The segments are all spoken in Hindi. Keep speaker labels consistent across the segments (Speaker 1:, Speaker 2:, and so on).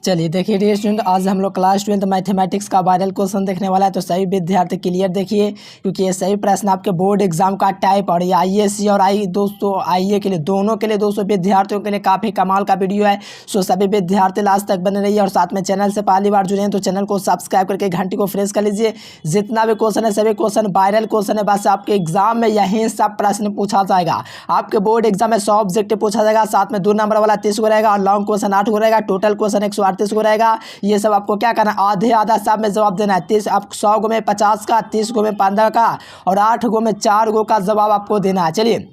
Speaker 1: चलिए देखिए डियर स्टूडेंट, आज हम लोग क्लास 12 मैथमेटिक्स का वायरल क्वेश्चन देखने वाला है। तो सभी विद्यार्थी क्लियर देखिए, क्योंकि ये सही प्रश्न आपके बोर्ड एग्जाम का टाइप और ये आईएएस और दोस्तों आईए के लिए दोनों के लिए दोस्तों विद्यार्थियों के लिए काफ़ी कमाल का वीडियो है। सो सभी विद्यार्थी लास्ट तक बने रहिए और साथ में चैनल से पहली बार जुड़े हैं तो चैनल को सब्सक्राइब करके घंटी को फ्रेश कर लीजिए। जितना भी क्वेश्चन है सभी क्वेश्चन वायरल क्वेश्चन है, बस आपके एग्जाम में यही सब प्रश्न पूछा जाएगा। आपके बोर्ड एग्जाम में 100 ऑब्जेक्टिव पूछा जाएगा, साथ में 2 नंबर वाला 30 को रहेगा और लॉन्ग क्वेश्चन 8 को रहेगा। टोटल क्वेश्चन 138 को रहेगा। ये सब आपको क्या करना है, आधे आधा सब में जवाब देना है। 30 आप 100 गो में 50 का, 30 गो में 15 का और 8 गो में 4 गो का जवाब आपको देना है। चलिए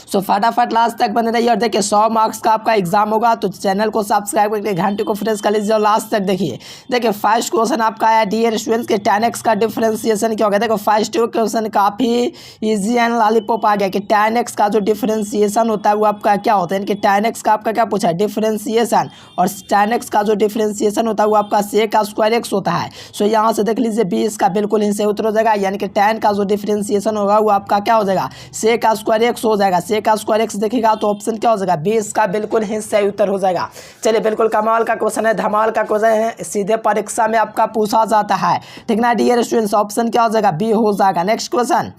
Speaker 1: सो फटाफट लास्ट तक बने रहिए और देखिए 100 मार्क्स का आपका एग्जाम होगा, तो चैनल को सब्सक्राइब करके घंटे को प्रेस कर लीजिए और लास्ट तक देखिए। देखिए फर्स्ट क्वेश्चन आपका है डियर स्टूडेंट्स के tan x का डिफरेंशिएशन क्या होगा। देखो फर्स्ट क्वेश्चन काफ़ी इजी एंड लॉलीपॉप आ गया कि tan x का जो डिफरेंशिएशन होता है वो आपका क्या होता है। इनके tan x का आपका क्या पूछा है, डिफरेंशिएशन, और tan x का जो डिफरेंशिएशन होता है वो आपका sec का स्क्वायर x होता है। सो यहाँ से देख लीजिए 20 का बिल्कुल ही सही उत्तर हो जाएगा, यानी कि tan का जो डिफरेंशिएशन होगा वो आपका क्या हो जाएगा, sec का स्क्वायर x हो जाएगा। sec का स्क्वायर x देखिएगा तो ऑप्शन क्या हो जाएगा, 20 का बिल्कुल ही सही उत्तर हो जाएगा। चलिए बिल्कुल कमाल का क्वेश्चन है, धमाल का क्वेश्चन है, सीधे परीक्षा में आपका पूछा जाता है, ठीक ना डियर स्टूडेंट्स। ऑप्शन क्या हो जाएगा, बी हो जाएगा। नेक्स्ट क्वेश्चन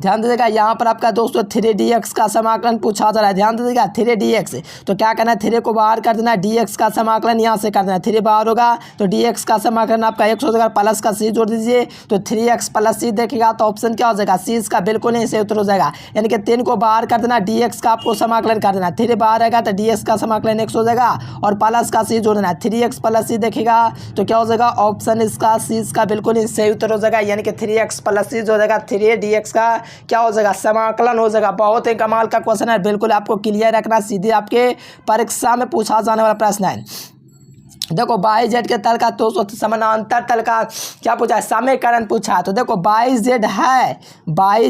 Speaker 1: ध्यान दीजिएगा, यहाँ पर आपका दोस्तों 3dx का समाकलन पूछा जा रहा है। ध्यान दीजिएगा 3dx, तो क्या करना है, 3 को बाहर कर देना है, dx का समाकलन यहाँ से कर देना है। 3 बाहर होगा तो dx का समाकलन आपका x हो जाएगा, प्लस का c जोड़ दीजिए तो 3x प्लस c देखिएगा तो ऑप्शन क्या हो जाएगा, c इसका बिल्कुल नहीं सही उत्तर हो जाएगा। यानी कि 3 को बाहर कर देना, dx का आपको समाकलन कर देना। 3 बाहर आएगा तो dx का समाकलन x हो जाएगा और प्लस का c जोड़ देना है। 3x प्लस c देखिएगा तो क्या हो जाएगा, ऑप्शन इसका c इसका बिल्कुल ही सही उत्तर हो जाएगा, यानी कि 3x प्लस c हो जाएगा। 3dx का क्या हो जाएगा, समाकलन हो जाएगा। बहुत ही कमाल का क्वेश्चन है, बिल्कुल आपको क्लियर रखना, सीधे आपके परीक्षा में पूछा जाने वाला प्रश्न है। देखो बाई जेड के तल का तो समानांतर तल का क्या पूछा है, समीकरण पूछा है। तो देखो बाई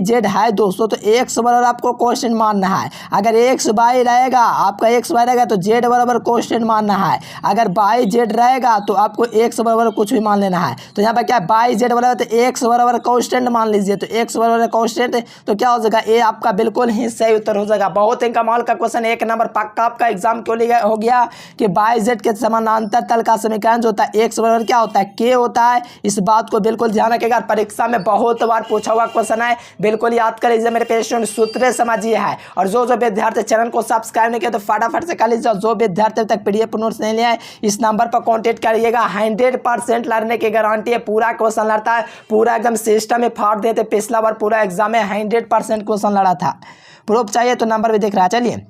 Speaker 1: जेड है दोस्तों, तो एक्स बराबर आपको क्वेश्चन मानना है। अगर एक्स बाई रहेगा, आपका एक्स बाई रहेगा तो जेड बराबर क्वेश्चन मानना है। अगर बाई जेड रहेगा तो आपको एक्स बराबर कुछ भी मान लेना है। तो यहाँ पर क्या बाई जेड बराबर तो एक्स बराबर कॉन्स्टेंट मान लीजिए, तो एक्स बराबर कॉन्स्टेंट तो क्या हो जाएगा, ए आपका बिल्कुल ही सही उत्तर हो जाएगा। बहुत ही कमाल का क्वेश्चन, 1 नंबर पक्का आपका एग्जाम क्यों हो गया कि बाई जेड के समानांतर तल का समीकरण जो होता है एक्स बराबर क्या होता है, के होता है। इस बात को बिल्कुल ध्यान रखिएगा, परीक्षा में बहुत बार पूछा हुआ क्वेश्चन है, बिल्कुल याद कर लीजिए मेरे प्यारे स्टूडेंट, सूत्र समझिए है। और जो विद्यार्थी चैनल को सब्सक्राइब नहीं किया तो फटाफट से कर लीजिए। जो विद्यार्थी तक पीडीएफ नोट्स नहीं लिया है इस नंबर पर कॉन्टेक्ट करिएगा। 100% लड़ने की गारंटी है, पूरा क्वेश्चन लड़ता है, पूरा एकदम सिस्टम में फाड़ देते। पिछला बार पूरा एग्जाम में 100% क्वेश्चन लड़ा था। प्रूफ चाहिए तो नंबर भी दिख रहा है। चलिए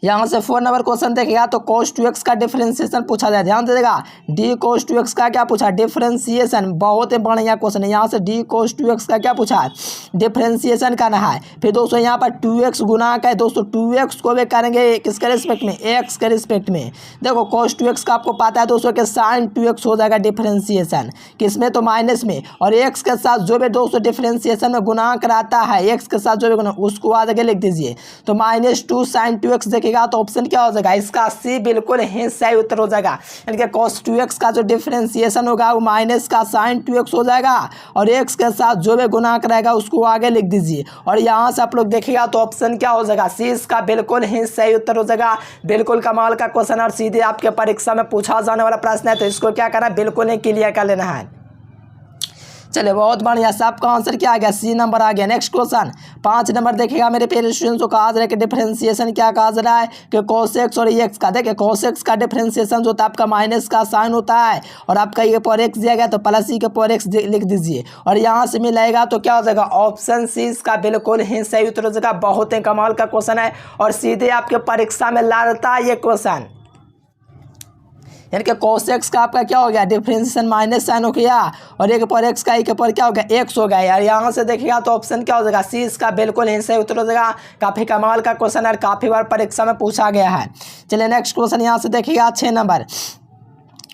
Speaker 1: यहाँ से 4 नंबर क्वेश्चन देखेगा तो cos 2x का डिफरेंशिएशन पूछा जाए। ध्यान दीजिएगा, d cos 2x का क्या पूछा, डिफरेंशिएशन। बहुत ही बढ़िया क्वेश्चन है। यहाँ से d cos 2x का क्या पूछा है, डिफरेंशिएशन करना है। फिर दोस्तों यहाँ पर 2x गुना का है दोस्तों, 2x को भी करेंगे किसके रिस्पेक्ट में, x के रिस्पेक्ट में। देखो cos 2x का आपको पता है दोस्तों कि sin 2x हो जाएगा डिफरेंशिएशन, किसमें तो माइनस में, और x के साथ जो भी दोस्तों डिफरेंशिएशन में गुना कराता है, x के साथ जो भी गुना उसको आगे लिख दीजिए। तो -2 sin 2x देखिए तो ऑप्शन क्या हो जाएगा, इसका सी बिल्कुल ही सही उत्तर हो जाएगा। यानी कि cos 2x का जो डिफरेंशिएशन होगा वो माइनस का sin 2x हो जाएगा और x के साथ जो भी गुना करेगा उसको आगे लिख दीजिए। और यहाँ से आप लोग देखिएगा तो ऑप्शन क्या हो जाएगा, सी इसका बिल्कुल ही सही उत्तर हो जाएगा। बिल्कुल कमाल का क्वेश्चन और सीधे आपके परीक्षा में पूछा जाने वाला प्रश्न है, तो इसको क्या करना है, बिल्कुल ही क्लियर कर लेना है। चलिए बहुत बढ़िया, सबका आंसर क्या आ गया, सी नंबर आ गया। नेक्स्ट क्वेश्चन 5 नंबर देखिएगा मेरे प्यारे स्टूडेंट्स को, कहा जा रहा है कि डिफरेंशिएशन क्या कहा जा रहा है कि cos x और x का। देखिए cos x का डिफरेंशिएशन जो होता है आपका माइनस का साइन होता है और आपका ये पर x दिया गया तो प्लस e के पर x लिख दीजिए और यहाँ से मिलाएगा तो क्या हो जाएगा, ऑप्शन सी इसका बिल्कुल ही सही उत्तर हो जाएगा। बहुत ही कमाल का क्वेश्चन है और सीधे आपके परीक्षा में लड़ता है ये क्वेश्चन। यानी कि cos x का आपका क्या हो गया, डिफरेंशिएशन माइनस साइन हो गया और एक पर x का एक पर क्या हो गया, x हो गया यार। यहाँ से देखिएगा तो ऑप्शन क्या हो जाएगा, सी इसका बिल्कुल ही सही उत्तर हो जाएगा। काफ़ी कमाल का क्वेश्चन है, काफ़ी बार परीक्षा में पूछा गया है। चलिए नेक्स्ट क्वेश्चन यहाँ से देखिएगा 6 नंबर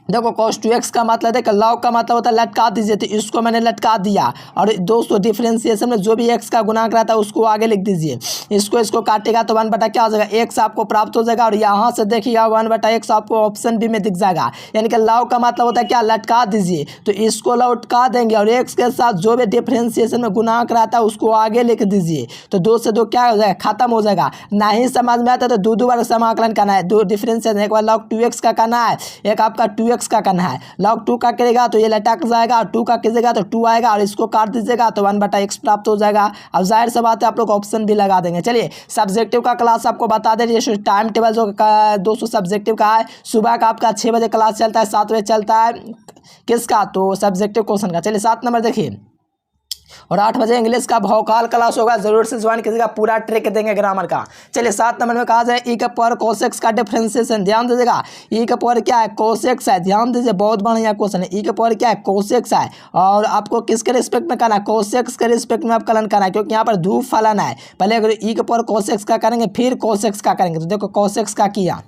Speaker 1: देखो cos 2x का मतलब देखो लॉग का मतलब होता है लटका दीजिए, तो इसको मैंने लटका दिया। और दोस्तों डिफरेंशिएशन में जो भी x का गुणांक रहता है उसको आगे लिख दीजिए। इसको काटेगा तो 1 बटा क्या हो जाएगा x आपको प्राप्त हो जाएगा। और यहाँ से देखिएगा 1/x आपको ऑप्शन बी में दिख जाएगा। यानी कि लॉग का मतलब होता है क्या, लटका दीजिए, तो इसको लटका देंगे और x के साथ जो भी डिफरेंशिएशन में गुणांक रहता है उसको आगे लिख दीजिए। तो 2 से 2 क्या हो जाएगा, खत्म हो जाएगा। नहीं समझ में आता तो दो बार समाकलन करना है, दो डिफरेंशिएशन, एक बार log 2x का करना है, एक आपका 2x का करना है। log 2 का करेगा तो ये लटक जाएगा, और 2 का कीजिएगा तो 2 आएगा, और इसको काट दीजिएगा तो 1/x प्राप्त हो जाएगा। अब जाहिर सी बात है आप लोग ऑप्शन भी लगा देंगे। चलिए सब्जेक्टिव का क्लास आपको बता दें, जैसे टाइम टेबल जो दोस्तों सब्जेक्टिव का है, सुबह का आपका 6 बजे क्लास चलता है, 7 बजे चलता है किसका, तो सब्जेक्टिव क्वेश्चन का। चलिए 7 नंबर देखिए, और 8 बजे इंग्लिश का भौकाल क्लास होगा, जरूर से ज्वाइन कीजिएगा, पूरा ट्रिक देंगे ग्रामर का। चलिए 7 नंबर में कहा जाए ई का पावर cos x का डिफरेंशिएशन, ध्यान दीजिएगा। ई का पावर क्या है, cos x है, ध्यान दीजिए, बहुत बढ़िया क्वेश्चन है। ई का पावर क्या है, cos x है, और आपको किसके रिस्पेक्ट में करना है, cos x के रिस्पेक्ट में आप कलन करना है, क्योंकि यहाँ पर धूप फलन है। पहले अगर ई का पावर cos x का करेंगे फिर cos x का करेंगे, तो देखो cos x का किया,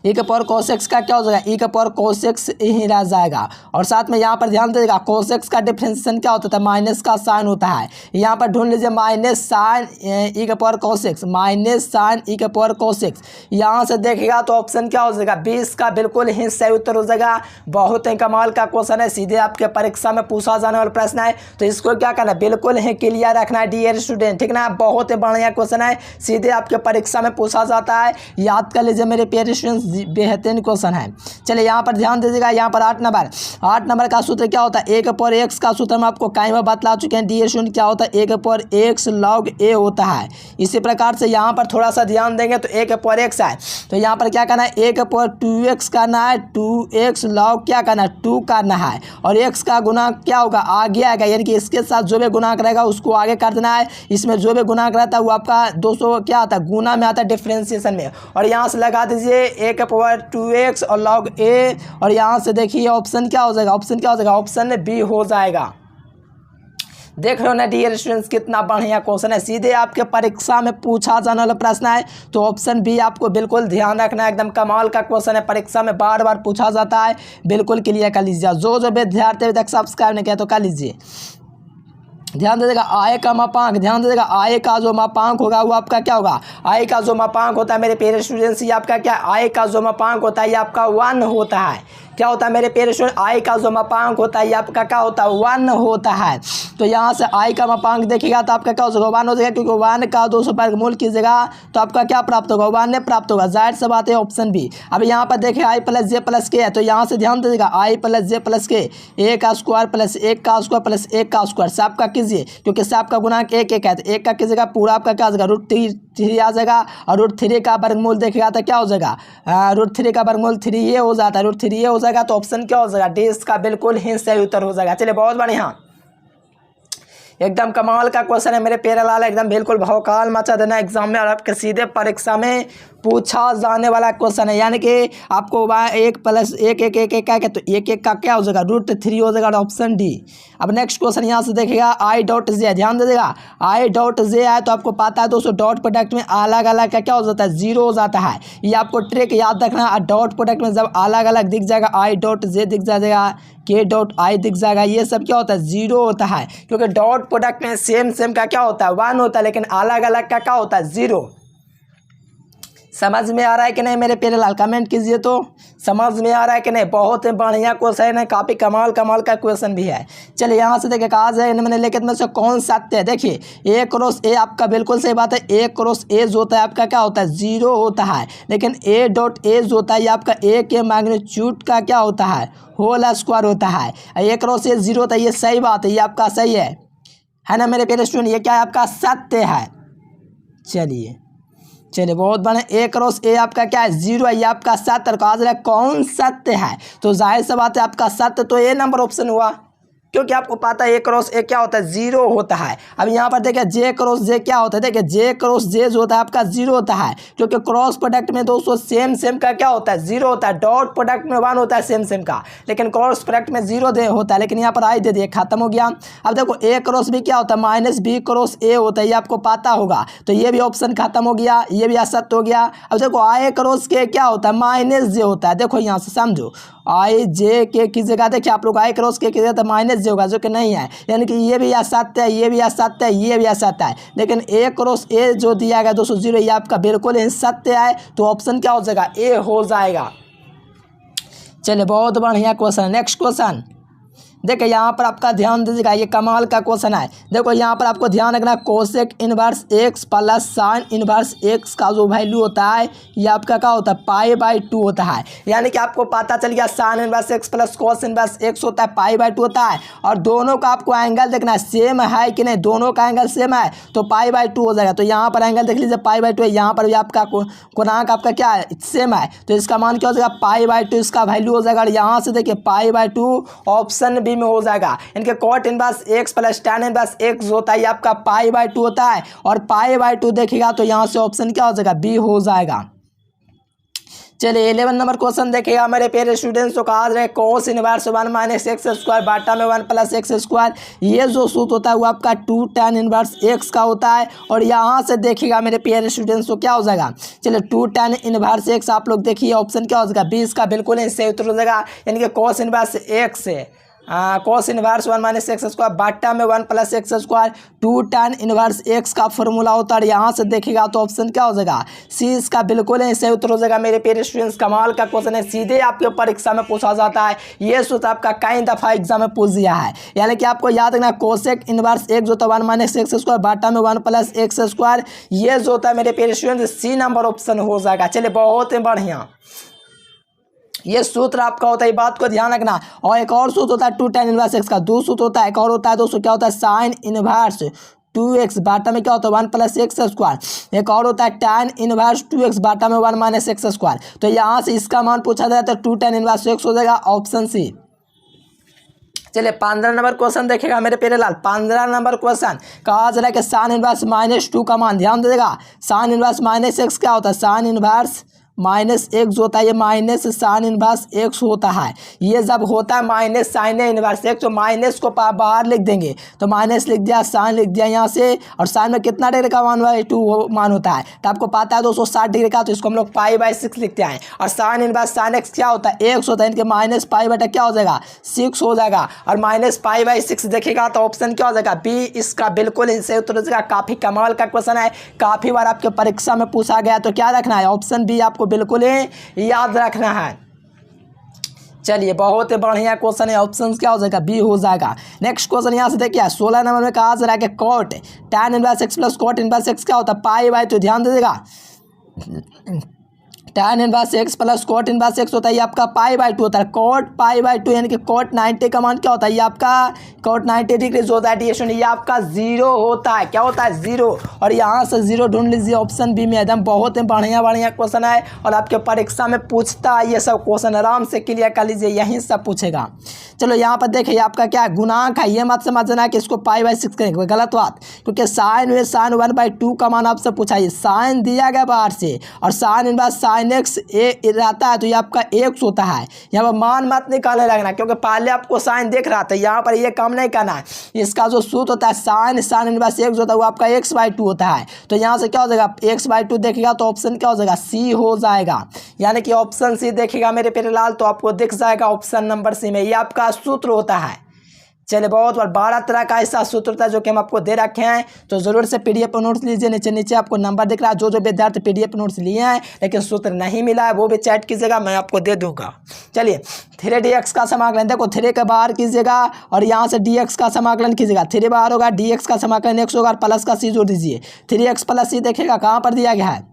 Speaker 1: ई का पावर cos x का क्या हो जाएगा, ई का पावर cos x ही रह जाएगा। और साथ में यहाँ पर ध्यान दीजिएगा cos x का डिफरेंशिएशन क्या होता है, माइनस का साइन होता है। यहाँ पर ढूंढ लीजिए माइनस साइन ई का power cos x, minus sine e का पावर cos x। यहाँ से देखिएगा तो ऑप्शन क्या हो जाएगा, 20 का बिल्कुल ही सही उत्तर हो जाएगा। बहुत ही कमाल का क्वेश्चन है, सीधे आपके परीक्षा में पूछा जाने वाला प्रश्न है, तो इसको क्या करना है, बिल्कुल ही क्लियर रखना है डियर स्टूडेंट, ठीक ना। बहुत ही बढ़िया क्वेश्चन है, सीधे आपके परीक्षा में पूछा जाता है, याद कर लीजिए मेरे प्यारे स्टूडेंट्स, बेहतरीन क्वेश्चन है। चलिए यहाँ पर ध्यान दीजिएगा, यहाँ पर 8 नंबर का सूत्र क्या होता है, ए का पावर x का सूत्र हम आपको कई बार बतला चुके हैं डियर स्टूडेंट, क्या होता है, ए का पावर x log a होता है। इसी प्रकार से यहाँ पर थोड़ा सा ध्यान देंगे तो ए का पावर x है, तो यहाँ पर क्या करना है, ए का पावर 2x करना है, 2x log क्या करना है, 2 करना है, और x का गुणांक क्या होगा, आगे आएगा, यानी कि इसके साथ जो भी गुणांक रहेगा उसको आगे कर देना है। इसमें जो भी गुणांक रहता है वो आपका 200 क्या आता है, गुना में आता है डिफरेंशिएशन में, और यहाँ से लगा दीजिए ए का पावर 2x और log a, और यहाँ से देखिए ऑप्शन क्या हो जाएगा, ऑप्शन क्या हो जाएगा, ऑप्शन बी हो जाएगा। देख रहे हो ना डियर स्टूडेंट्स, कितना बढ़िया क्वेश्चन है, सीधे आपके परीक्षा में पूछा जाने वाला प्रश्न है, तो ऑप्शन बी आपको बिल्कुल ध्यान रखना है, एकदम कमाल का क्वेश्चन है, परीक्षा में बार बार पूछा जाता है, बिल्कुल क्लियर कर लीजिए। जो विद्यार्थी अभी तक सब्सक्राइब नहीं किया तो कर लीजिए। ध्यान दीजिएगा आय का मापांक, ध्यान दीजिएगा आय का जो मापांक होगा वो आपका क्या होगा, आय का जो मापांक होता है मेरे प्यारे स्टूडेंट्स, ये आपका क्या, आय का जो मापांक होता है ये आपका 1 होता है। क्या होता है मेरे प्यारे स्टूडेंट, आय का जो मापांक होता है ये आपका क्या होता है, 1 होता है। तो यहाँ से आय का मापांक देखिएगा तो आपका क्या हो जाएगा, 1 हो जाएगा, क्योंकि 1 का 200 वर्गमूल कीजिएगा तो आपका क्या प्राप्त होगा, 1 प्राप्त होगा। जाहिर सी बात है ऑप्शन बी। अब यहाँ पर देखिए आई प्लस जे प्लस के है, तो यहाँ से ध्यान दीजिएगा आई प्लस जे प्लस के, ए का स्क्वायर प्लस 1 का स्क्वायर प्लस 1 का स्क्वायर, सब का कीजिए, क्योंकि सब का गुणांक 1 1 है, तो 1 का कीजिएगा पूरा आपका क्या हो जाएगा, √3 आ जाएगा, और √3 का वर्गमूल देखिएगा तो क्या हो जाएगा, √3 का वर्गमूल 3 ये हो जाता है, √3 ये हो जाएगा, तो ऑप्शन क्या हो जाएगा, डी इसका बिल्कुल ही सही उत्तर हो जाएगा। चलिए बहुत बढ़िया, एकदम कमाल का क्वेश्चन है मेरे प्यारे लाल, एकदम बिल्कुल भौकाल मचा देना एग्जाम में, और आपके सीधे परीक्षा में पूछा जाने वाला क्वेश्चन है। यानी कि आपको 1 + 1 1 1 1 का, तो 1 1 का क्या हो जाएगा, √3 हो जाएगा, ऑप्शन डी। अब नेक्स्ट क्वेश्चन यहाँ से देखिएगा i.j, ध्यान दीजिएगा i.j है, तो आपको पता है दोस्तों डॉट प्रोडक्ट में अलग अलग का क्या हो जाता है, 0 हो जाता है। ये आपको ट्रिक याद रखना है, डॉट प्रोडक्ट में जब अलग अलग दिख जाएगा, i.j दिख जाएगा, k.i दिख जाएगा, ये सब क्या होता है, 0 होता है, क्योंकि डॉट प्रोडक्ट में सेम का क्या होता है, 1 होता है, लेकिन अलग अलग का क्या होता है, 0। समझ में आ रहा है कि नहीं मेरे प्यारे लाल, कमेंट कीजिए तो समझ में आ रहा है कि नहीं। बहुत ही बढ़िया क्वेश्चन है, काफ़ी कमाल का क्वेश्चन भी है। चलिए यहाँ से देखिए कहा जाए मैंने लेकिन में से कौन सत्य है, देखिए a क्रॉस a आपका बिल्कुल सही बात है, a क्रॉस a जो होता है आपका क्या होता है, 0 होता है, लेकिन a.a जो होता है ये आपका a के मैग्नीट्यूड का क्या होता है, होल स्क्वायर होता है। a क्रॉस a 0 होता है, ये सही बात है, ये आपका सही है ना मेरे प्यारे स्टूडेंट, ये क्या है आपका सत्य है। चलिए बहुत बढ़िया, a क्रॉस a आपका क्या है, 0 है, ये आपका सत्य। कहा जा रहा है कौन सत्य है, तो जाहिर सी बात है आपका सत्य तो ए नंबर ऑप्शन हुआ, क्योंकि आपको पता है a क्रॉस a क्या होता है, 0 होता है। अब यहाँ पर देखिए j क्रॉस j क्या होता है, देखिए j क्रॉस j जो होता है आपका 0 होता है, क्योंकि क्रॉस प्रोडक्ट में दोस्तों सेम का क्या होता है, 0 होता है। डॉट प्रोडक्ट में 1 होता है सेम का, लेकिन क्रॉस प्रोडक्ट में 0 होता है, लेकिन यहाँ पर आई दे दिए, खत्म हो गया। अब देखो a क्रॉस b क्या होता है, -b क्रॉस a होता है, ये आपको पता होगा, तो ये भी ऑप्शन खत्म हो गया, ये भी असत्य हो गया। अब देखो i क्रॉस k क्या होता है, -j होता है, देखो यहाँ से समझो आई जे के की जगह देखिए आप लोग आई क्रॉस के की जगह तो माइनस जे होगा, जो कि नहीं है, यानी कि ये भी असत्य है, ये भी असत्य है, ये भी असत्य है, लेकिन ए क्रॉस ए जो दिया गया दोस्तों 0, ये आपका बिल्कुल ही सत्य है, तो ऑप्शन क्या हो जाएगा, ए हो जाएगा। चलिए बहुत बढ़िया क्वेश्चन। नेक्स्ट क्वेश्चन देखिए यहाँ पर आपका ध्यान दीजिएगा, ये कमाल का क्वेश्चन है। देखो यहाँ पर आपको ध्यान रखना, cosec inverse x plus sine inverse x का जो वैल्यू होता है ये आपका क्या होता है, π/2 होता है। यानी कि आपको पता चल गया sine inverse x plus cos inverse x होता है, π/2 होता है, और दोनों का आपको एंगल देखना है सेम है कि नहीं, दोनों का एंगल सेम है तो π/2 हो जाएगा। तो यहाँ पर एंगल देख लीजिए π/2 है, यहाँ पर भी आपका कोणांक आपका क्या है, सेम है, तो इसका मान क्या हो जाएगा, π/2 इसका वैल्यू हो जाएगा। और यहाँ से देखिए π/2 ऑप्शन बी में हो जाएगा। इनके cot inverse x plus tan inverse x होता है, ये आपका π/2 होता है, और π/2 देखिएगा तो यहाँ से ऑप्शन क्या हो जाएगा, बी हो जाएगा। चलिए 11 नंबर क्वेश्चन देखिएगा मेरे प्यारे स्टूडेंट्स, तो कहा जाए cos inverse 1 minus x square बाटा में 1 प्लस एक्स स्क्वायर, ये जो सूत्र होता है वो आपका 2 tan इनवर्स एक्स का होता है। और यहाँ से देखिएगा मेरे प्यारे स्टूडेंट्स तो क्या हो जाएगा, चलिए 2 tan इनवर्स एक्स आप लोग देखिए ऑप्शन क्या हो जाएगा, 20 का बिल्कुल ही सही उत्तर हो जाएगा। यानी कि कोस इनवर्स एक्स से cos inverse 1 minus x square बाटा में 1 plus x square 2 tan inverse x का फॉर्मूला होता है। यहाँ से देखिएगा तो ऑप्शन क्या हो जाएगा, सी इसका बिल्कुल ही सही उत्तर हो जाएगा। मेरे प्यारे स्टूडेंट्स कमाल का क्वेश्चन है, सीधे आपके परीक्षा में पूछा जाता है, ये सूत्र आपका कई दफ़ा एग्जाम में पूछ दिया है। यानी कि आपको याद रखना कोसेक इनवर्स एक्स जो होता है 1 माइनस एक्स स्क्वायर बाटा में 1 प्लस एक्स स्क्वायर, ये जो होता है मेरे प्यारे स्टूडेंट्स सी नंबर ऑप्शन हो जाएगा। चलिए बहुत ही बढ़िया, ये सूत्र आपका होता है, ये बात को ध्यान रखना। और एक और सूत्र होता है 2 tan इनवर्स एक्स का, दो सूत्र होता है, एक और होता है दोस्तों क्या होता है, साइन इनवर्स 2x बाटा में क्या होता है 1 प्लस एक्स स्क्वायर, एक और होता है tan इनवर्स 2x बाटा में 1 माइनस एक्स स्क्वायर। तो यहाँ से इसका मान पूछा जाए तो 2 tan इनवर्स एक्स हो जाएगा, ऑप्शन सी। चलिए 15 नंबर क्वेश्चन देखेगा मेरे प्यारे लाल। 15 नंबर क्वेश्चन कहा जा रहा है कि साइन इनवर्स -2 का मान, ध्यान दीजिएगा, साइन इनवर्स माइनस एक्स क्या होता है, साइन इनवर्स माइनस एक्स होता है, ये माइनस साइन इनवर्स एक्स होता है। ये जब होता है माइनस साइन इनवर्स एक्स, तो माइनस को बाहर लिख देंगे, तो माइनस लिख दिया, साइन लिख दिया यहाँ से, और साइन में कितना डिग्री का मान हुआ है, 2 मान होता है। तो आपको पता है 260 डिग्री का, तो इसको हम लोग π/6 लिखते हैं। और साइन इनवर्स साइन एक्स क्या होता है, एक्स होता है, इनके माइनस π/6 क्या हो जाएगा, 6 हो जाएगा। और माइनस π/6 देखेगा तो ऑप्शन क्या हो जाएगा, बी इसका बिल्कुल ही सही उत्तर हो जाएगा। काफ़ी कमाल का क्वेश्चन है, काफ़ी बार आपके परीक्षा में पूछा गया, तो क्या रखना है, ऑप्शन बी आपको बिल्कुल ही याद रखना है। चलिए बहुत ही बढ़िया क्वेश्चन है, ऑप्शन क्या हो जाएगा, बी हो जाएगा। नेक्स्ट क्वेश्चन यहाँ से देखिए 16 नंबर में कहा जा रहा है कि cot tan inverse x plus cot inverse x क्या होता है, π/2, ध्यान दीजिएगा, tan inverse x plus cot inverse x होता है, ये आपका π/2 होता है, कॉट π/2, यानी कि कॉट 90 का मान क्या होता है, ये आपका कॉट 90 डिग्री जो होता है डिएशन, ये आपका 0 होता है, क्या होता है, 0। और यहाँ से 0 ढूंढ लीजिए, ऑप्शन बी में एकदम बहुत ही बढ़िया क्वेश्चन है, और आपके परीक्षा में पूछता है ये सब क्वेश्चन, आराम से क्लियर कर लीजिए, यहीं सब पूछेगा। चलो यहाँ पर देखिए आपका क्या गुणांक है, ये मत समझना कि इसको π/6 करेंगे, गलत बात, क्योंकि साइन 1/2 का मान आपसे पूछा है, साइन दिया गया बाहर से, और साइन इनवर्स साइन एक्स रहता है, तो ये आपका एक्स होता है। यहाँ पर मान मत निकालने लगना, क्योंकि पहले आपको साइन देख रहा था, यहाँ पर ये काम नहीं करना है। इसका जो सूत्र होता है साइन इनवर्स एक्स होता है, वो आपका x/2 होता है। तो यहाँ से क्या हो जाएगा, x/2 देखेगा तो ऑप्शन क्या हो जाएगा, सी हो जाएगा। यानी कि ऑप्शन सी देखेगा मेरे प्यारे लाल, तो आपको दिख जाएगा ऑप्शन नंबर सी में, ये आपका सूत्र होता है। चलिए बहुत बार 12 तरह का ऐसा सूत्र होता है जो कि हम आपको दे रखे हैं, तो जरूर से PDF नोट्स लीजिए, नीचे आपको नंबर दिख रहा है। जो विद्यार्थी PDF नोट्स लिए हैं लेकिन सूत्र नहीं मिला है, वो भी चैट कीजिएगा, मैं आपको दे दूंगा। चलिए 3dx का समाकलन, देखो 3 के बाहर कीजिएगा, और यहाँ से dx का समाकलन कीजिएगा, 3 बाहर होगा, dx का समाकलन x होगा, प्लस का c जोड़ दीजिए, 3x प्लस c देखेगा कहाँ पर दिया गया है,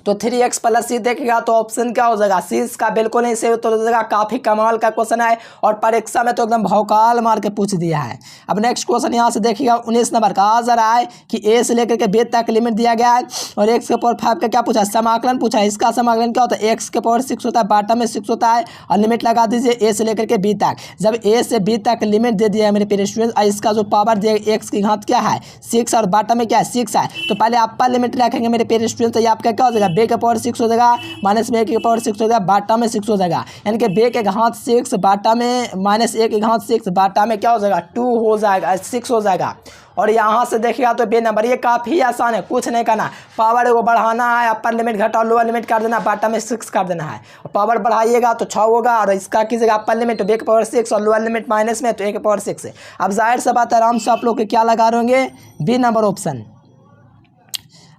Speaker 1: तो 3x प्लस सी देखेगा तो ऑप्शन क्या हो जाएगा, सी इसका बिल्कुल नहीं सही उत्तर हो जाएगा। काफ़ी कमाल का क्वेश्चन है, और परीक्षा में तो एकदम भौकाल मार के पूछ दिया है। अब नेक्स्ट क्वेश्चन यहाँ से देखिएगा 19 नंबर का आ रहा है कि a से लेकर के b तक लिमिट दिया गया है, और x के पावर 5 का क्या पूछा है, समाकलन पूछा है। इसका समाकलन क्या होता है, x के पावर 6 होता है, बाटा में 6 होता है, और लिमिट लगा दीजिए a से लेकर के b तक। जब a से b तक लिमिट दे दिया है मेरे प्यारे स्टूडेंट, और इसका जो पावर दिया है x की घात क्या है 6, और बाटा में क्या है 6 है, तो पहले अपर लिमिट रखेंगे मेरे प्यारे स्टूडेंट, तो ये आपका क्या हो जाएगा बे के पावर 6 हो जाएगा, माइनस में 1 के पावर 6 हो जाएगा, बाटा में 6 हो जाएगा, यानी कि बे के घात 6 बाटा में माइनस 1 के घात 6 बाटा में क्या हो जाएगा 2 हो जाएगा, 6 हो जाएगा। और यहाँ से देखिएगा तो बे नंबर, ये काफ़ी आसान है, कुछ नहीं करना, पावर को बढ़ाना है, अपर लिमिट घटाओ लोअर लिमिट कर देना, बाटा में 6 कर देना है, पावर बढ़ाइएगा तो 6 होगा, और इसका कीजिएगा अपर लिमिट बे के पावर 6 और लोअर लिमिट माइनस में तो 1 के पावर 6 है। अब जाहिर सा बात आराम से आप लोग के क्या लगा रहे होंगे, बी नंबर ऑप्शन।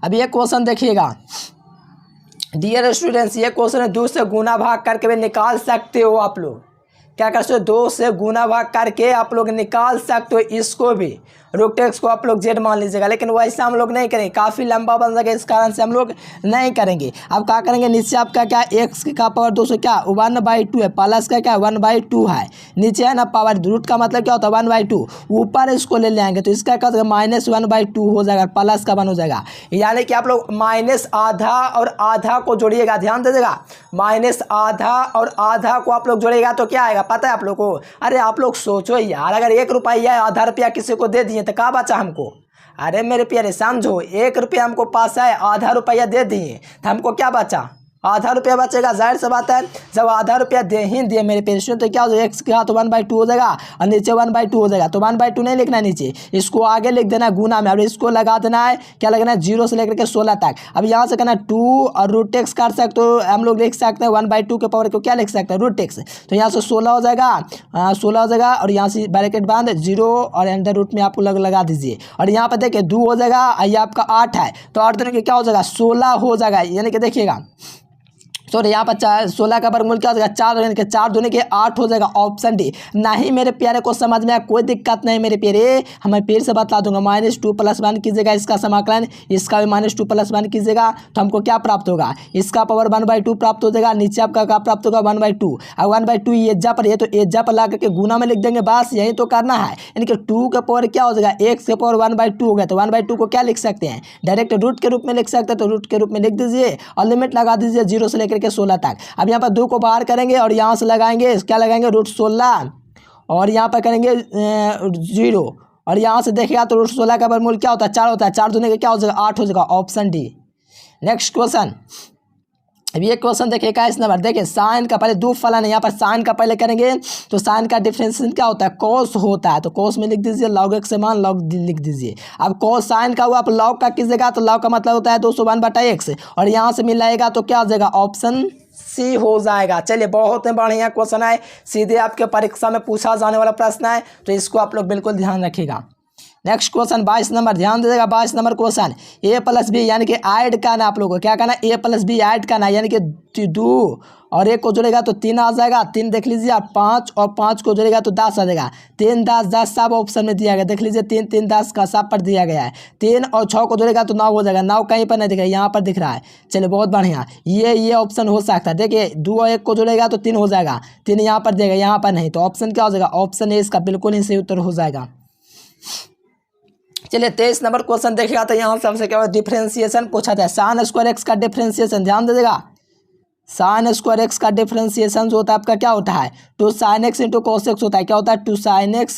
Speaker 1: अब ये क्वेश्चन देखिएगा डियर स्टूडेंट्स, ये क्वेश्चन है 2 से गुना भाग करके भी निकाल सकते हो आप लोग, क्या कर सकते हो 2 से गुना भाग करके आप लोग निकाल सकते हो इसको भी, रूट एक्स को आप लोग जेड मान लीजिएगा, लेकिन वैसे हम लोग नहीं करेंगे, काफ़ी लंबा बन सके इस कारण से हम लोग नहीं करेंगे। अब क्या करेंगे, नीचे आपका क्या एक्स का पावर 2 से क्या 1/2 है, प्लस का क्या 1/2 है, नीचे है ना पावर, रूट का मतलब क्या होता है 1/2, ऊपर इसको ले आएंगे तो इसका क्या -1/2 हो जाएगा, प्लस का 1 हो जाएगा, यानी कि आप लोग माइनस आधा और आधा को जोड़िएगा, ध्यान दीजिएगा, माइनस आधा और आधा को आप लोग जोड़िएगा तो क्या आएगा पता है आप लोग को। अरे आप लोग सोचो यार, अगर 1 रुपया आधा रुपया किसी को दे दिए तो क्या बचा हमको, अरे मेरे प्यारे समझो, 1 रुपया हमको पास है, आधा रुपया दे दिए तो हमको क्या बचा, आधा रुपया बचेगा। जाहिर सी बात है जब आधा रुपया दे ही दिए मेरे पेरेंट्स तो क्या हो जाएगा, एक्स के हाथ 1/2 हो जाएगा और नीचे 1/2 हो जाएगा, तो 1/2 नहीं लिखना है नीचे, इसको आगे लिख देना गुना में, अब इसको लगा देना है, क्या लगना है 0 से लेकर के 16 तक। अब यहाँ से कहना 2 और रूट एक्स कर सकते तो हम लोग लिख सकते हैं 1/2 के पावर को क्या लिख सकते हैं रूट एक्स, तो यहाँ से 16 हो जाएगा, 16 हो जाएगा, और यहाँ से ब्रैकेट बांध 0 और अंडर रूट में आपको लगा दीजिए, और यहाँ पर देखिए 2 हो जाएगा, ये आपका 8 है तो 8 दिन के क्या हो जाएगा 16 हो जाएगा, यानी कि देखिएगा सॉरी यहाँ पर 16 का वर्गमूल क्या हो जाएगा 4, यानी कि 4 दूनी के 8 हो जाएगा, ऑप्शन डी। नहीं मेरे प्यारे को समझ में आया, कोई दिक्कत नहीं मेरे प्यारे, हमें फिर से बता दूंगा, -2 + 1 कीजिएगा इसका समाकलन, इसका भी -2 + 1 कीजिएगा तो हमको क्या प्राप्त होगा, इसका पावर 1/2 प्राप्त हो जाएगा, नीचे आपका क्या प्राप्त होगा 1/2, अब 1/2 एज्जा पर है तो एज्जा पर ला करके गुना में लिख देंगे, बस यही तो करना है, यानी कि 2 के पावर क्या हो जाएगा x के पावर 1/2 हो गया, तो 1/2 को क्या लिख सकते हैं डायरेक्ट रूट के रूप में लिख सकते हैं, तो रूट के रूप में लिख दीजिए और लिमिट लगा दीजिए 0 से लेकर के 16 तक। अब यहाँ पर 2 को बाहर करेंगे और यहाँ से लगाएंगे क्या लगाएंगे √16 और यहाँ पर करेंगे 0 और यहाँ से देखिएगा तो √16 का वर्गमूल क्या होता है 4 होता है, 4 दूनी के क्या हो जाएगा 8 हो जाएगा, ऑप्शन डी। नेक्स्ट क्वेश्चन, अब ये क्वेश्चन देखिए 21 नंबर, देखिए साइन का पहले 2 फलन है, यहाँ पर साइन का पहले करेंगे तो साइन का डिफरेंशिएशन क्या होता है कॉस होता है, तो कॉस में लिख दीजिए log x से मान log लिख दीजिए। अब कॉस साइन का हुआ आप log का कीजिएगा तो log का मतलब होता है 201/x और यहाँ से मिलाएगा तो क्या हो जाएगा ऑप्शन सी हो जाएगा। चलिए बहुत ही बढ़िया क्वेश्चन है, सीधे आपके परीक्षा में पूछा जाने वाला प्रश्न है, तो इसको आप लोग बिल्कुल ध्यान रखिएगा। नेक्स्ट क्वेश्चन 22 नंबर, ध्यान दीजिएगा 22 नंबर क्वेश्चन, a + b यानी कि ऐड करना, आप लोगों को क्या करना a + b ऐड करना, यानी कि 2 और 1 को जोड़ेगा तो 3 आ जाएगा, 3 देख लीजिए आप 5 और 5 को जोड़ेगा तो 10 आ जाएगा, 3 10 10 सब ऑप्शन में दिया गया, देख लीजिए 3 3 10 का सब पर दिया गया है, 3 और 6 को जोड़ेगा तो 9 हो जाएगा, 9 कहीं पर नहीं दिख रहा है यहाँ पर दिख रहा है। चलिए बहुत बढ़िया, ये ऑप्शन हो सकता है, देखिए 2 और 1 को जोड़ेगा तो 3 हो जाएगा, 3 यहाँ पर देगा यहाँ पर नहीं, तो ऑप्शन क्या हो जाएगा ऑप्शन ए इसका बिल्कुल ही सही उत्तर हो जाएगा। चलिए 23 नंबर क्वेश्चन देखिएगा तो यहाँ से हमसे क्या डिफरेंशिएशन पूछा था, साइन स्क्वायर एक्स का डिफरेंशिएशन, ध्यान दीजिएगा साइन स्क्वायर एक्स का डिफरेंशिएशन जो होता है आपका क्या होता है 2 sin x × cos x होता है, क्या होता है 2 sin x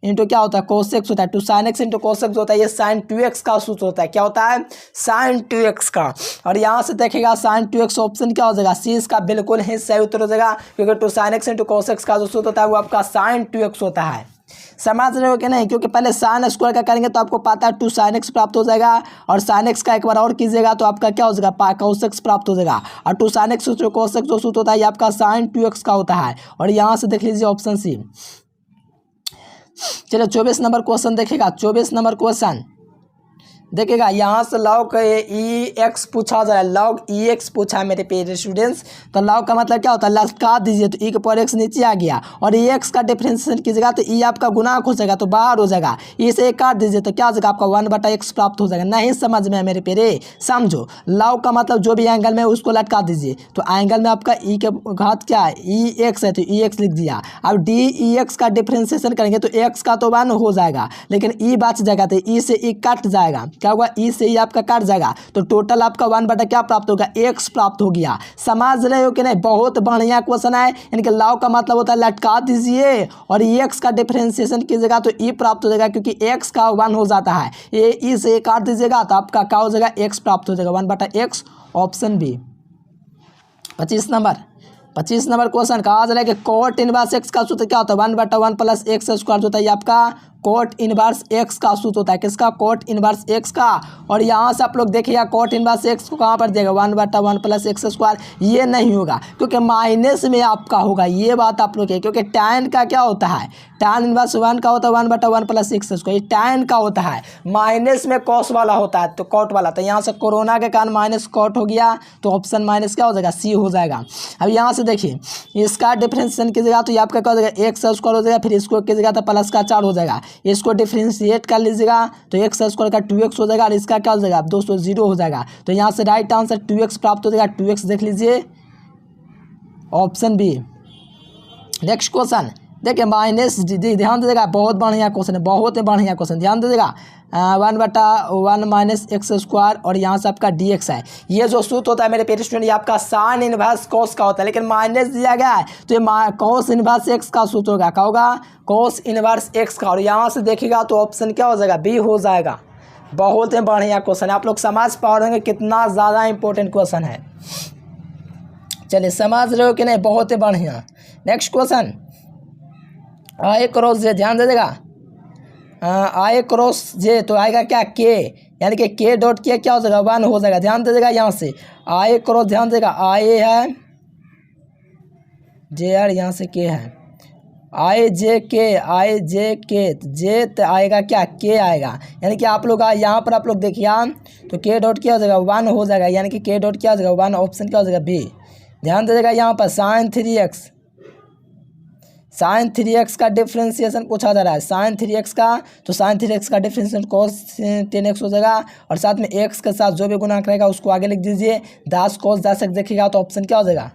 Speaker 1: × क्या होता है cos x होता है, 2 sin x × cos x होता है, ये sin 2x का सूत्र होता है, क्या होता है sin 2x का, और यहाँ से देखिएगा sin 2x ऑप्शन क्या हो जाएगा सी इसका बिल्कुल ही सही उत्तर हो जाएगा, क्योंकि 2 sin x × cos x का जो सूत्र होता है वो आपका sin 2x होता है। समझ रहे हो कि नहीं, क्योंकि पहले साइन स्क्वायर का करेंगे तो आपको पता है 2 sin x प्राप्त हो जाएगा और sin x का एक बार और कीजिएगा तो आपका क्या हो जाएगा cos x प्राप्त हो जाएगा, और 2 sin x cos x जो सूत्र होता है ये आपका sin 2x का होता है, और यहाँ से देख लीजिए ऑप्शन सी। चलिए 24 नंबर क्वेश्चन देखिएगा, 24 नंबर क्वेश्चन देखिएगा यहाँ से log e(x) पूछा जा रहा है, log e(x) पूछा है मेरे प्यारे स्टूडेंट्स, तो log का मतलब क्या होता है लटका दीजिए तो e के पावर x नीचे आ गया और e(x) का डिफरेंशिएशन कीजिएगा तो e आपका गुणांक हो जाएगा तो बाहर हो जाएगा, e से 1 काट दीजिए तो क्या हो जाएगा आपका 1/x प्राप्त हो जाएगा। नहीं समझ में है मेरे प्यारे, समझो log का मतलब जो भी एंगल में उसको लटका दीजिए, तो एंगल में आपका e के घात क्या है e(x) है तो e(x) लिख दिया। अब d(e(x) का डिफरेंशिएशन करेंगे तो x का तो 1 हो जाएगा लेकिन e बच जाएगा तो e से e कट जाएगा, क्या होगा ई से ही आपका कट जाएगा तो टोटल आपका 1/क्या क्या प्राप्त होगा x प्राप्त हो गया। समझ रहे हो कि नहीं, बहुत बढ़िया क्वेश्चन है, यानी कि लॉग का मतलब होता है लटका दीजिए और x का डिफरेंशिएशन कीजिएगा तो e प्राप्त हो जाएगा, क्योंकि x का 1 हो जाता है, ये e से काट दीजिएगा तो आपका क्या हो जाएगा x प्राप्त हो जाएगा, 1/x option B. 25 number question कहा जा रहा है कि कोट इनवर्स एक्स का सूत्र क्या होता है, 1/1 प्लस एक्स स्क्वायर होता है। ये आपका कोट इनवर्स एक्स का सूत्र होता है, किसका, कोट इनवर्स एक्स का। और यहाँ से आप लोग देखिएगा कोट इनवर्स एक्स को कहाँ पर देगा, 1/1 प्लस एक्स स्क्वायर, ये नहीं होगा क्योंकि माइनस में आपका होगा, ये बात आप लोग है। क्योंकि tan का क्या होता है, tan इनवर्स 1 का होता है 1/1 प्लस एक्स स्क्वायर, ये tan का होता है, माइनस में कॉस वाला होता है, तो कॉट वाला। तो यहाँ से कोरोना के कारण माइनस कॉट हो गया, तो ऑप्शन माइनस क्या हो जाएगा, सी हो जाएगा। अब यहाँ से देखिए इसका डिफरेंशिएशन कीजिएगा तो ये आपका क्या हो जाएगा, एक्स स्क्वायर हो जाएगा, फिर इसको कीजिएगा तो प्लस का 4 हो जाएगा, इसको डिफरेंशिएट कर लीजिएगा तो एक्स स्क्वायर का 2x हो जाएगा और इसका क्या हो जाएगा दोस्तों 0 हो जाएगा। तो यहाँ से राइट आंसर 2x प्राप्त हो जाएगा, 2x देख लीजिए, ऑप्शन बी। नेक्स्ट क्वेश्चन देखिए माइनस, ध्यान दीजिएगा, बहुत बढ़िया क्वेश्चन है, बहुत बढ़िया क्वेश्चन, ध्यान दीजिएगा। 1/1 माइनस एक्स स्क्वायर और यहाँ से आपका dx है। ये जो सूत्र होता है मेरे प्यारे स्टूडेंट, ये आपका साइन इनवर्स कॉस का होता है, लेकिन माइनस दिया गया है तो ये कॉस इनवर्स एक्स का सूत्र होगा, क्या होगा, कॉस इनवर्स एक्स का। और यहाँ से देखिएगा तो ऑप्शन क्या हो जाएगा, बी हो जाएगा। बहुत ही बढ़िया क्वेश्चन है, आप लोग समझ पा रहे होंगे कितना ज़्यादा इंपॉर्टेंट क्वेश्चन है। चलिए समझ रहे हो कि नहीं, बहुत ही बढ़िया। नेक्स्ट क्वेश्चन, आई क्रॉस जे, ध्यान दे देगा, आई क्रॉस जे तो आएगा क्या, के, यानी कि के डॉट के क्या हो जाएगा, 1 हो जाएगा। ध्यान दे देगा यहाँ से आई क्रॉस, ध्यान देगा आई है जे आर, यहाँ से के है, आई जे के, जे तो आएगा क्या, के आएगा, यानी कि आप लोग यहाँ पर आप लोग देखिए तो के डॉट क्या हो जाएगा, 1 हो जाएगा, यानी कि के डॉट क्या हो जाएगा, 1, ऑप्शन क्या हो जाएगा, बी। ध्यान दे देगा यहाँ पर साइन 3x का डिफ्रेंसिएशन पूछा जा रहा है, साइन 3x का, तो साइन 3x का डिफ्रेंसिएशन cos 10x हो जाएगा और साथ में x के साथ जो भी गुणा रहेगा उसको आगे लिख दीजिए, 10 cos 10x देखिएगा तो ऑप्शन क्या हो जाएगा,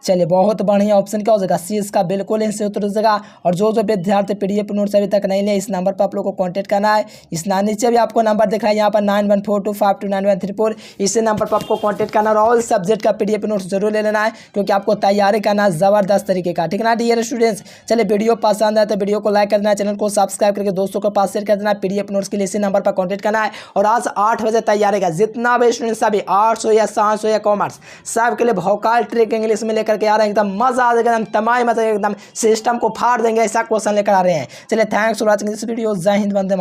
Speaker 1: चलिए बहुत बढ़िया, ऑप्शन क्या हो जाएगा, सी इसका बिल्कुल इनसे उत्तर हो जाएगा। और जो विद्यार्थी पीडीएफ नोट्स अभी तक नहीं ले, इस नंबर पर आप लोग को कांटेक्ट करना है। इस नीचे भी आपको नंबर दिख रहा है यहाँ पर 9142529134, इसी नंबर पर आपको कांटेक्ट करना और ऑल सब्जेक्ट का पीडीएफ नोट्स जरूर ले लेना है, क्योंकि आपको तैयारी करना है ज़बरदस्त तरीके का, ठीक है ना डियर स्टूडेंट्स। चलिए वीडियो पसंद आए तो वीडियो को लाइक कर देना, चैनल को सब्सक्राइब करके दोस्तों के पास शेयर कर देना। पीडीएफ नोट्स के लिए इसी नंबर पर कॉन्टेक्ट करना है। और आज 8 बजे तैयारी का जितना भी स्टूडेंट सभी आर्ट्स हो या साइंस हो या कॉमर्स, सबके लिए भोकाल ट्रिक इंग्लिश में लेकर के आ रहे हैं, एकदम मजा आ जाएगा, एकदम तमाम मतलब एकदम सिस्टम को फाड़ देंगे, ऐसा क्वेश्चन लेकर आ रहे हैं। चलिए thanks for watching this video. जय हिंद, वंदे मातरम।